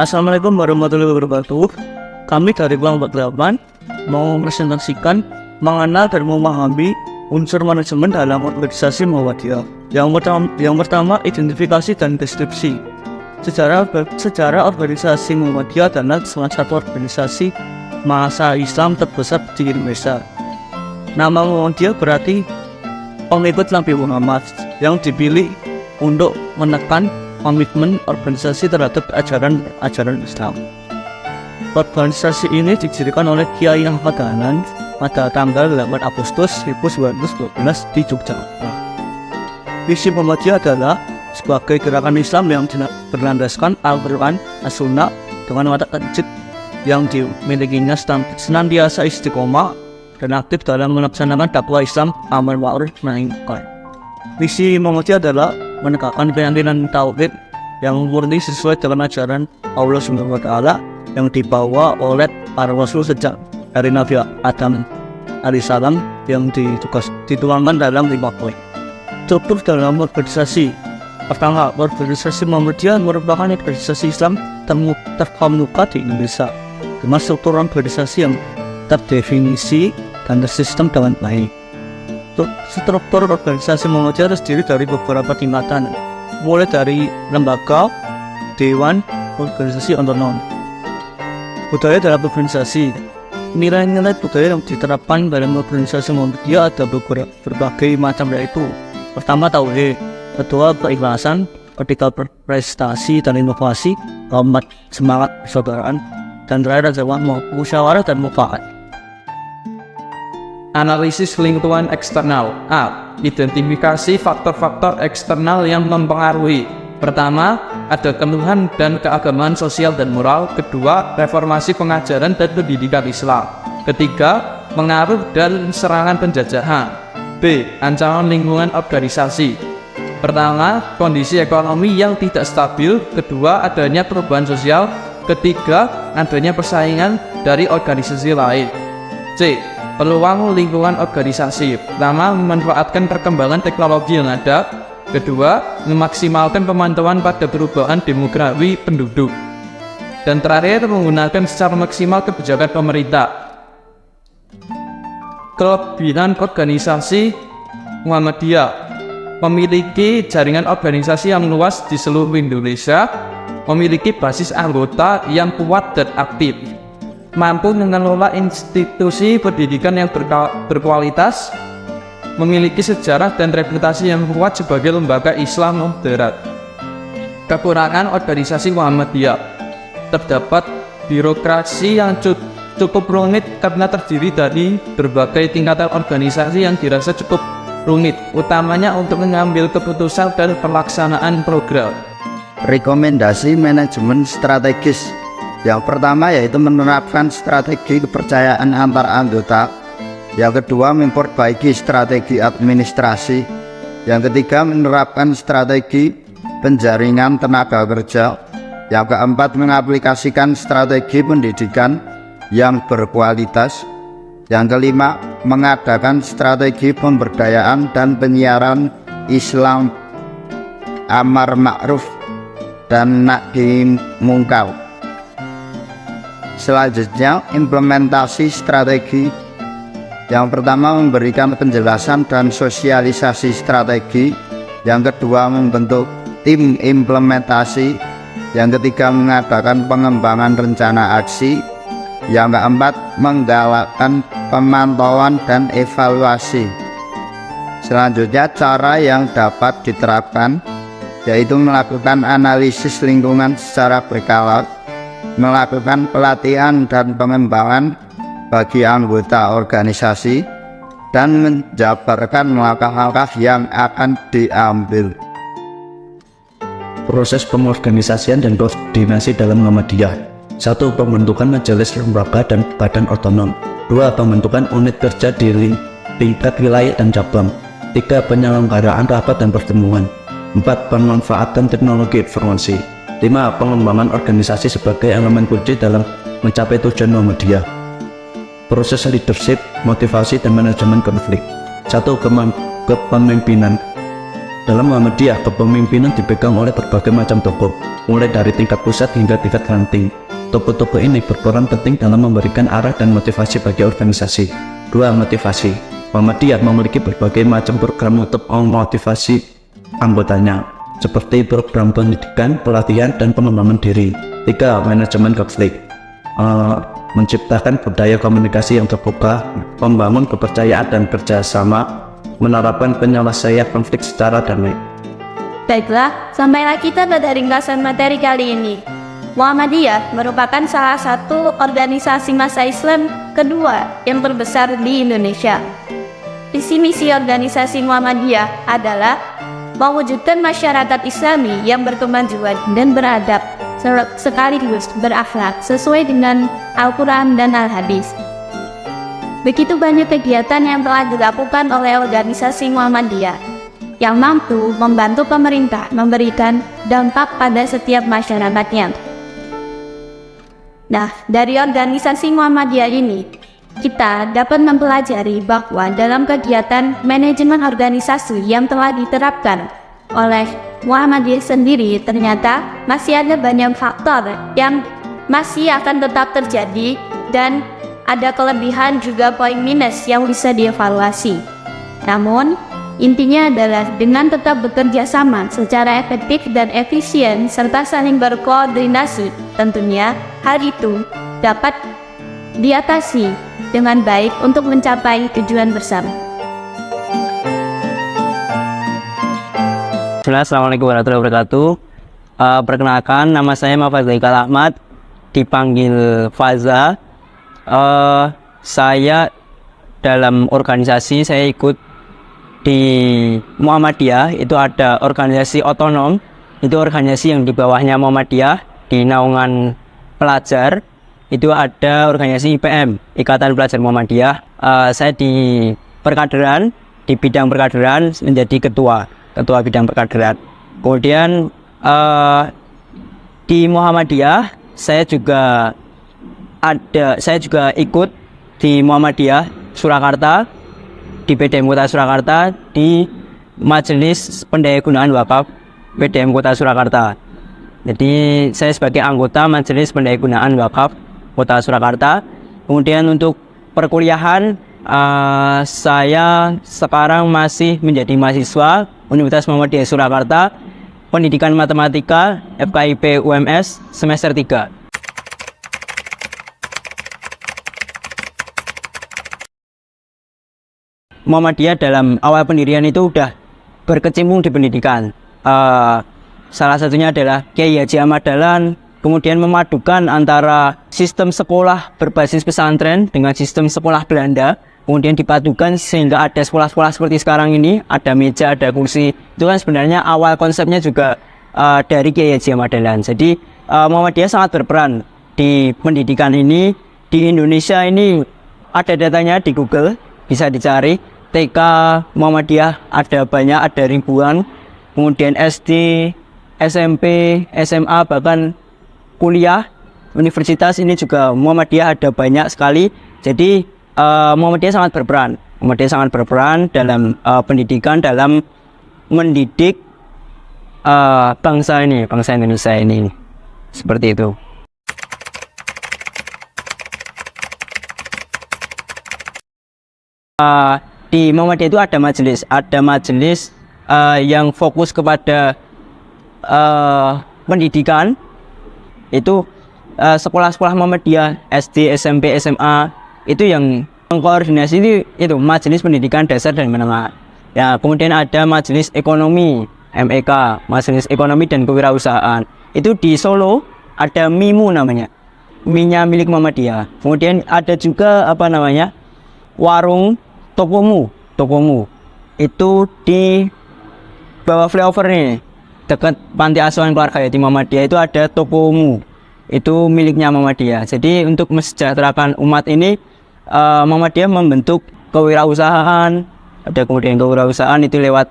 Assalamualaikum warahmatullahi wabarakatuh. Kami dari kelompok 8 mau presentasikan mengenal dan memahami unsur manajemen dalam organisasi Muhammadiyah. Yang pertama, identifikasi dan deskripsi. Sejarah organisasi Muhammadiyah adalah salah satu organisasi massa Islam terbesar di Indonesia. Nama Muhammadiyah berarti pengikut Nabi Muhammad yang dipilih untuk menekan komitmen organisasi terhadap ajaran Islam. Organisasi ini didirikan oleh Kiai Ahmad Dahlan pada tanggal 8 Agustus 1912 di Yogyakarta. Visi Muhammadiyah adalah sebagai gerakan Islam yang berlandaskan Al-Quran, As-Sunnah dengan watak tertib yang dimilikinya senantiasa istiqomah dan aktif dalam melaksanakan dakwah Islam amar ma'ruf nahi munkar. Visi Muhammadiyah adalah menegakkan keyakinan tauhid yang murni sesuai dengan ajaran Allah Subhanahu wa taala yang dibawa oleh para rasul sejak dari Nabi Adam alaihissalam yang dituangkan dalam 5 poin. Struktur dalam organisasi. Pertama, organisasi Muhammadiyah merupakan organisasi Islam terkemuka di Indonesia dengan struktur organisasi yang terdefinisi dan tersistem dengan baik. Struktur organisasi Muhammadiyah terdiri dari beberapa tingkatan, mulai dari lembaga, dewan, organisasi otonom. Budaya dalam organisasi. Nilai-nilai budaya yang diterapkan dalam organisasi Muhammadiyah ada berbagai macam, yaitu pertama tauhid, kedua keikhlasan, ketiga prestasi dan inovasi, keempat semangat persaudaraan, dan terakhir adalah musyawarah dan mufakat. Analisis lingkungan eksternal. A. Identifikasi faktor-faktor eksternal yang mempengaruhi. Pertama, ada keluhan dan keagamaan sosial dan moral. Kedua, reformasi pengajaran dan pendidikan Islam. Ketiga, pengaruh dan serangan penjajahan. B. Ancaman lingkungan organisasi. Pertama, kondisi ekonomi yang tidak stabil. Kedua, adanya perubahan sosial. Ketiga, adanya persaingan dari organisasi lain. C. Peluang lingkungan organisasi. Pertama, memanfaatkan perkembangan teknologi yang ada. Kedua, memaksimalkan pemantauan pada perubahan demografi penduduk. Dan terakhir, menggunakan secara maksimal kebijakan pemerintah. Kelebihan organisasi Muhammadiyah: memiliki jaringan organisasi yang luas di seluruh Indonesia, memiliki basis anggota yang kuat dan aktif, mampu mengelola institusi pendidikan yang berkualitas, memiliki sejarah dan reputasi yang kuat sebagai lembaga Islam moderat. Kekurangan organisasi Muhammadiyah: terdapat birokrasi yang cukup rumit karena terdiri dari berbagai tingkatan organisasi yang dirasa cukup rumit, utamanya untuk mengambil keputusan dan pelaksanaan program. Rekomendasi manajemen strategis. Yang pertama yaitu menerapkan strategi kepercayaan antar anggota. Yang kedua, memperbaiki strategi administrasi. Yang ketiga, menerapkan strategi penjaringan tenaga kerja. Yang keempat, mengaplikasikan strategi pendidikan yang berkualitas. Yang kelima, mengadakan strategi pemberdayaan dan penyiaran Islam amar ma'ruf dan nahi munkar. Selanjutnya, implementasi strategi. Yang pertama, memberikan penjelasan dan sosialisasi strategi. Yang kedua, membentuk tim implementasi. Yang ketiga, mengadakan pengembangan rencana aksi. Yang keempat, menggalakkan pemantauan dan evaluasi. Selanjutnya, cara yang dapat diterapkan yaitu melakukan analisis lingkungan secara berkala, melakukan pelatihan dan pengembangan bagi anggota organisasi, dan menjabarkan langkah-langkah yang akan diambil. Proses pengorganisasian dan koordinasi dalam Muhammadiyah. 1. Pembentukan majelis lembaga dan badan otonom. 2. Pembentukan unit kerja di tingkat wilayah dan cabang. 3. Penyelenggaraan rapat dan pertemuan. 4. Pemanfaatan teknologi informasi. 5. Pengembangan organisasi sebagai elemen kunci dalam mencapai tujuan Muhammadiyah. Proses leadership, motivasi, dan manajemen konflik. 1. Kepemimpinan. Dalam Muhammadiyah, kepemimpinan dipegang oleh berbagai macam tokoh, mulai dari tingkat pusat hingga tingkat ranting. Tokoh-tokoh ini berperan penting dalam memberikan arah dan motivasi bagi organisasi. 2. Motivasi. Muhammadiyah memiliki berbagai macam program untuk memotivasi anggotanya, seperti program pendidikan, pelatihan, dan pengembangan diri. 3. Manajemen konflik. Menciptakan budaya komunikasi yang terbuka, membangun kepercayaan dan kerjasama, menerapkan penyelesaian konflik secara damai. Baiklah, sampailah kita pada ringkasan materi kali ini. Muhammadiyah merupakan salah satu organisasi massa Islam kedua yang terbesar di Indonesia. Visi misi organisasi Muhammadiyah adalah mewujudkan masyarakat Islami yang berkemajuan dan beradab, sekaligus berakhlak sesuai dengan Al-Quran dan Al-Hadis. Begitu banyak kegiatan yang telah dilakukan oleh organisasi Muhammadiyah yang mampu membantu pemerintah memberikan dampak pada setiap masyarakatnya. Nah, dari organisasi Muhammadiyah ini, kita dapat mempelajari bahwa dalam kegiatan manajemen organisasi yang telah diterapkan oleh Muhammadiyah sendiri, ternyata masih ada banyak faktor yang masih akan tetap terjadi dan ada kelebihan juga poin minus yang bisa dievaluasi. Namun, intinya adalah dengan tetap bekerja sama secara efektif dan efisien serta saling berkoordinasi, tentunya hal itu dapat diatasi dengan baik untuk mencapai tujuan bersama. Assalamualaikum warahmatullahi wabarakatuh. Perkenalkan, nama saya Muhammad Zaikal Ahmad, dipanggil Faza. Saya dalam organisasi, saya ikut di Muhammadiyah. Itu ada organisasi otonom, itu organisasi yang di bawahnya Muhammadiyah, di naungan pelajar. Itu ada organisasi IPM, Ikatan Pelajar Muhammadiyah. Saya di perkaderan, di bidang perkaderan menjadi ketua bidang perkaderan. Kemudian di Muhammadiyah saya juga ikut di Muhammadiyah Surakarta, di PDM Kota Surakarta, di Majelis Pendayagunaan Wakaf PDM Kota Surakarta. Jadi saya sebagai anggota Majelis Pendayagunaan Wakaf Kota Surakarta. Kemudian untuk perkuliahan, saya sekarang masih menjadi mahasiswa Universitas Muhammadiyah Surakarta, Pendidikan Matematika FKIP UMS semester 3. Muhammadiyah dalam awal pendirian itu udah berkecimpung di pendidikan. Salah satunya adalah Kiai Haji Ahmad Dahlan, kemudian memadukan antara sistem sekolah berbasis pesantren dengan sistem sekolah Belanda, kemudian dipadukan sehingga ada sekolah-sekolah seperti sekarang ini, ada meja, ada kursi. Itu kan sebenarnya awal konsepnya juga dari Kiai Haji Ahmad Dahlan. Jadi Muhammadiyah sangat berperan di pendidikan ini. Di Indonesia ini ada datanya di Google, bisa dicari. TK Muhammadiyah ada banyak, ada ribuan. Kemudian SD, SMP, SMA, bahkan kuliah, universitas ini juga Muhammadiyah ada banyak sekali. Jadi Muhammadiyah sangat berperan. Muhammadiyah sangat berperan dalam pendidikan, dalam mendidik bangsa Indonesia ini. Seperti itu. Di Muhammadiyah itu ada majelis yang fokus kepada pendidikan. Itu sekolah-sekolah Muhammadiyah SD, SMP, SMA itu yang mengkoordinasi itu Majelis Pendidikan Dasar dan Menengah. Ya, kemudian ada Majelis Ekonomi MEK, Majelis Ekonomi dan Kewirausahaan. Itu di Solo ada MIMU namanya, MINYA milik Muhammadiyah. Kemudian ada juga warung Tokomu. Itu di bawah flyover nih, dekat Panti Asuhan Keluarga Yatim Muhammadiyah itu ada Tokomu. Itu miliknya Muhammadiyah. Jadi untuk mesejahterakan umat ini, Muhammadiyah membentuk kewirausahaan. Ada kemudian kewirausahaan itu lewat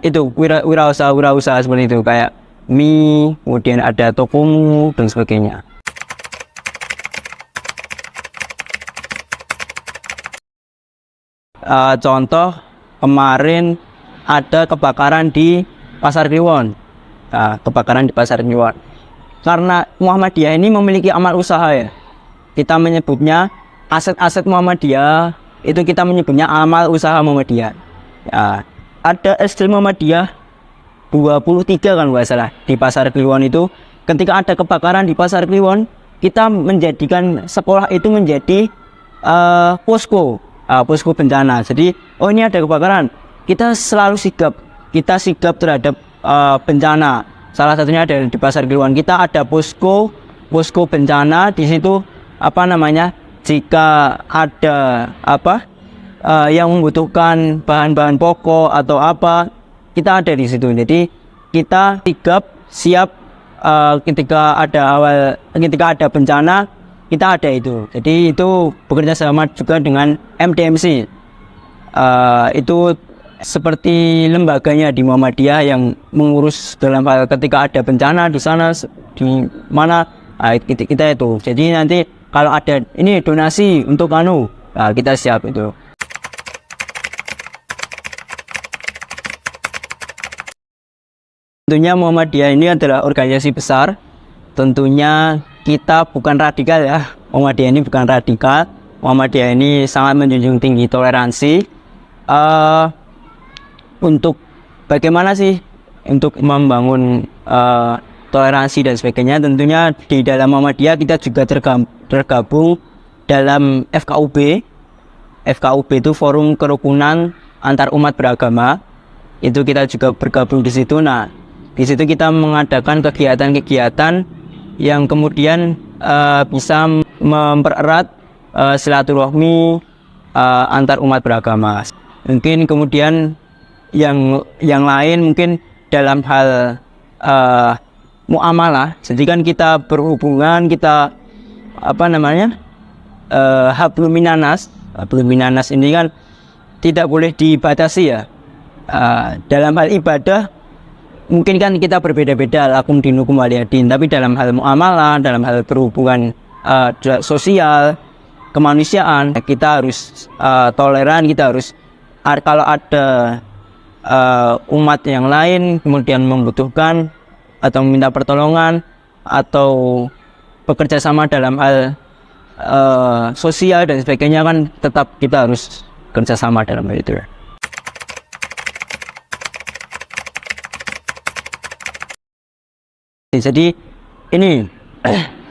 itu wirausaha seperti itu, kayak mie, kemudian ada Tokomu dan sebagainya. Contoh kemarin ada kebakaran di Pasar Kliwon. Nah, kebakaran di Pasar Kliwon. Karena Muhammadiyah ini memiliki amal usaha ya. Kita menyebutnya aset-aset Muhammadiyah, itu kita menyebutnya amal usaha Muhammadiyah. Ya, ada SD Muhammadiyah 23 kan nggak salah di Pasar Kliwon itu. Ketika ada kebakaran di Pasar Kliwon, kita menjadikan sekolah itu menjadi posko bencana. Jadi, oh ini ada kebakaran, kita selalu sigap terhadap bencana. Salah satunya ada di Pasar Kliwon. Kita ada posko bencana di situ. Apa namanya? Jika ada yang membutuhkan bahan-bahan pokok atau apa, kita ada di situ. Jadi kita sigap siap ketika ada bencana, kita ada itu. Jadi itu bekerja sama juga dengan MTMC. Itu seperti lembaganya di Muhammadiyah yang mengurus dalam hal ketika ada bencana di sana, di mana kita itu. Jadi nanti kalau ada ini donasi untuk kita siap itu. Tentunya Muhammadiyah ini adalah organisasi besar. Tentunya kita bukan radikal ya. Muhammadiyah ini bukan radikal. Muhammadiyah ini sangat menjunjung tinggi toleransi. Untuk bagaimana sih untuk membangun toleransi dan sebagainya, tentunya di dalam Muhammadiyah kita juga tergabung dalam FKUB. FKUB itu Forum Kerukunan Antar Umat Beragama. Itu kita juga bergabung di situ. Nah, di situ kita mengadakan kegiatan-kegiatan yang kemudian bisa mempererat silaturahmi antar umat beragama. Mungkin kemudian yang lain mungkin dalam hal muamalah. Jadi kan kita berhubungan, kita hablum minanas. Hablum minanas ini kan tidak boleh dibatasi ya. Dalam hal ibadah mungkin kan kita berbeda-beda, lakum dinukum waliyadin, tapi dalam hal muamalah, dalam hal berhubungan sosial, kemanusiaan, kita harus toleran, kita harus kalau ada umat yang lain kemudian membutuhkan atau meminta pertolongan atau bekerja sama dalam hal sosial dan sebagainya, kan tetap kita harus kerjasama dalam hal itu. Jadi ini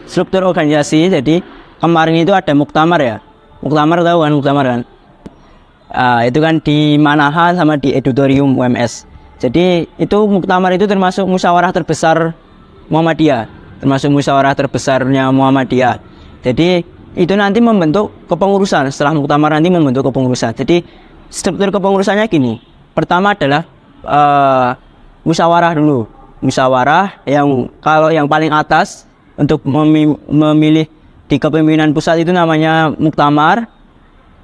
struktur organisasi. Jadi kemarin itu ada muktamar ya. Muktamar tahu kan muktamar kan? Itu kan di Manahan sama di Edutorium UMS. Jadi itu muktamar itu termasuk musyawarah terbesar Muhammadiyah, termasuk musyawarah terbesarnya Muhammadiyah. Jadi itu nanti membentuk kepengurusan. Setelah muktamar nanti membentuk kepengurusan. Jadi struktur kepengurusannya gini. Pertama adalah musyawarah dulu. Musyawarah yang kalau yang paling atas untuk memilih di kepemimpinan pusat itu namanya muktamar.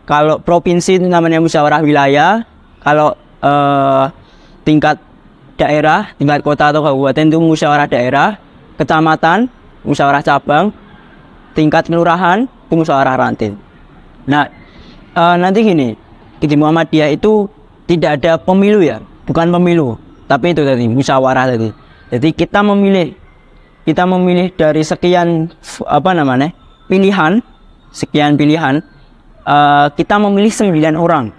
Kalau provinsi itu namanya musyawarah wilayah. Kalau tingkat daerah, tingkat kota atau kabupaten itu musyawarah daerah. Kecamatan, musyawarah cabang. Tingkat kelurahan, itu musyawarah ranting. Nah, nanti gini, di Muhammadiyah itu tidak ada pemilu ya, bukan pemilu, tapi itu tadi musyawarah tadi. Jadi kita memilih dari sekian pilihan, kita memilih 9 orang.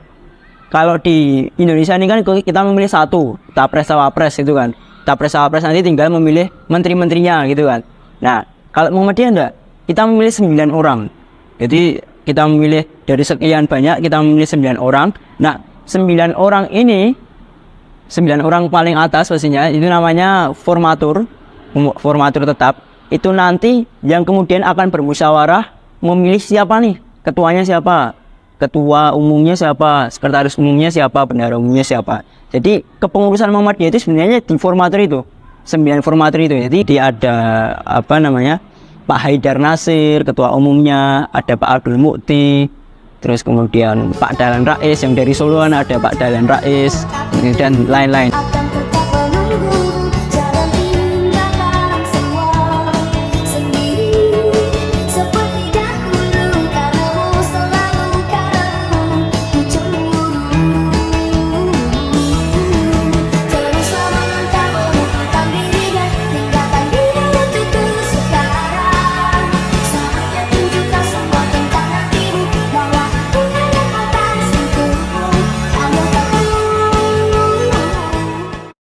Kalau di Indonesia ini kan kita memilih 1, capres cawapres itu kan. Capres cawapres nanti tinggal memilih menteri-menterinya gitu kan. Nah, kalau Muhammadiyah enggak, kita memilih 9 orang. Jadi kita memilih dari sekian banyak, kita memilih 9 orang. Nah, 9 orang ini, 9 orang paling atas pastinya itu namanya formatur tetap. Itu nanti yang kemudian akan bermusyawarah memilih siapa nih, ketuanya siapa, ketua umumnya siapa, sekretaris umumnya siapa, bendahara umumnya siapa. Jadi kepengurusan Muhammadiyah itu sebenarnya di formatur itu, 9 formatur itu. Jadi ada Pak Haidar Nasir ketua umumnya, ada Pak Abdul Mukti, terus kemudian Pak Dahlan Rais yang dari Solo, ada Pak Dahlan Rais dan lain-lain.